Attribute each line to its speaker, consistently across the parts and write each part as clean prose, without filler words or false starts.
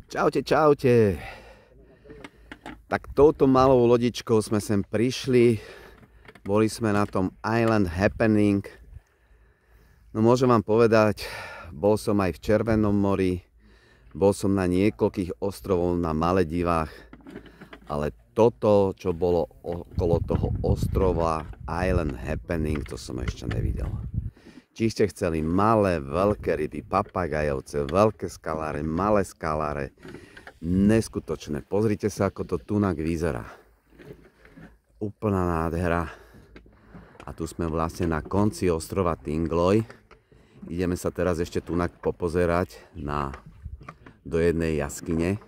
Speaker 1: Čaute, čaute. Tak touto malou lodičkou sme sem prišli. Boli sme na tom Island Happening. No môžem vám povedať, bol som aj v Červenom mori, bol som na niekoľkých ostrovoch na Maledivách, ale toto, čo bolo okolo toho ostrova Island Happening, to som ešte nevidel. Či ste chceli malé, veľké ryby, papagajovce, veľké skaláre, malé skaláre, neskutočné. Pozrite sa, ako to tunak vyzerá. Úplná nádhera. A tu sme vlastne na konci ostrova Tingloy. Ideme sa teraz ešte tunak popozerať do jednej jaskyne.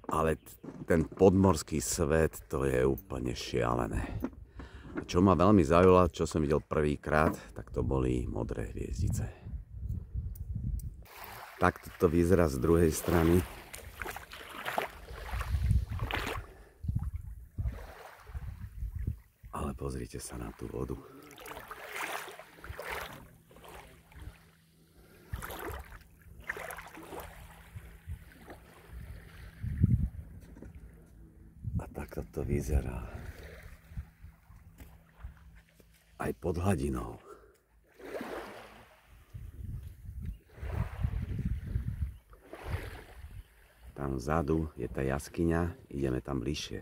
Speaker 1: Ale ten podmorský svet, to je úplne šialené. A čo ma veľmi zaujalo, čo som videl prvýkrát, tak to boli modré hviezdice. Takto to vyzerá z druhej strany. Ale pozrite sa na tú vodu. A takto to vyzerá aj pod hladinou. Tam vzadu je tá jaskyňa, ideme tam bližšie.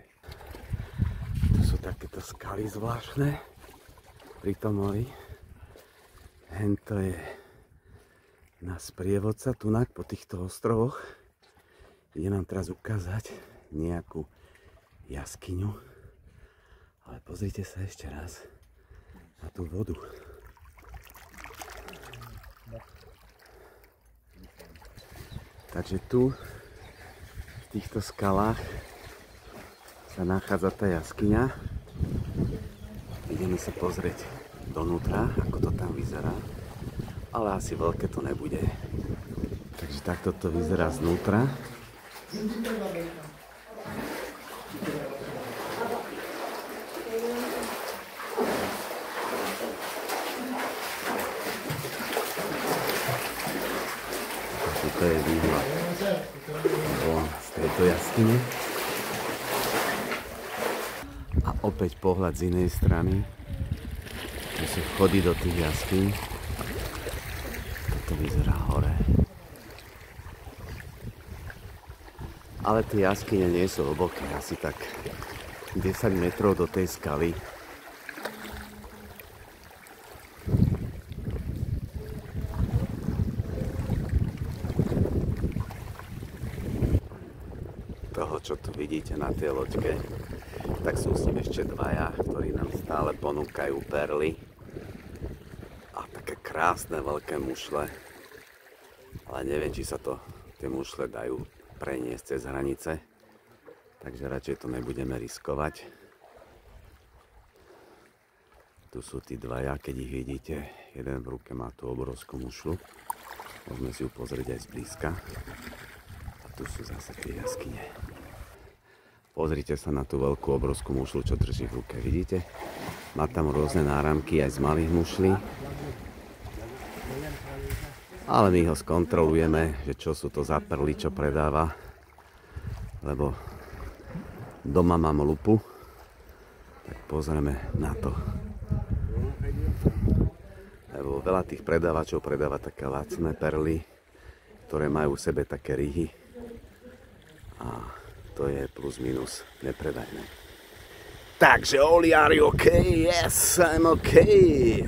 Speaker 1: Tu sú takéto skaly zvláštne pri tom mori. Hento je náš sprievodca tunak po týchto ostrovoch. Ide nám teraz ukázať nejakú jaskyňu. Ale pozrite sa ešte raz na tú vodu. Takže tu v týchto skalách sa nachádza tá jaskyňa. Ideme sa pozrieť donútra, ako to tam vyzerá. Ale asi veľké to nebude. Takže takto to vyzerá znútra. To je výhľad z tejto jaskyne. A opäť pohľad z inej strany. Tu sú vchody do tých jaskyň. Toto vyzerá hore. Ale tie jaskyne nie sú hlboké, asi tak 10 metrov do tej skaly. Toho, čo tu vidíte na tej loďke, tak sú s ním ešte dvaja, ktorí nám stále ponúkajú perly a také krásne veľké mušle, ale neviem, či sa tie mušle dajú preniesť cez hranice, takže radšej to nebudeme riskovať. Tu sú tí dvaja, keď ich vidíte, jeden v ruke má tú obrovskú mušlu, môžeme si ju pozrieť aj zblízka. Tu sú zase tie jaskyne. Pozrite sa na tú veľkú obrovskú mušlu, čo drží v ruke. Vidíte? Má tam rôzne náramky aj z malých mušlí. Ale my ho skontrolujeme, že čo sú to za perly, čo predáva. Lebo doma mám lupu. Tak pozrieme na to. Lebo veľa tých predávačov predáva také lacné perly, ktoré majú v sebe také ryhy. A to je plus minus nepredajné. Takže Oli, are you okay? Yes, I'm okay.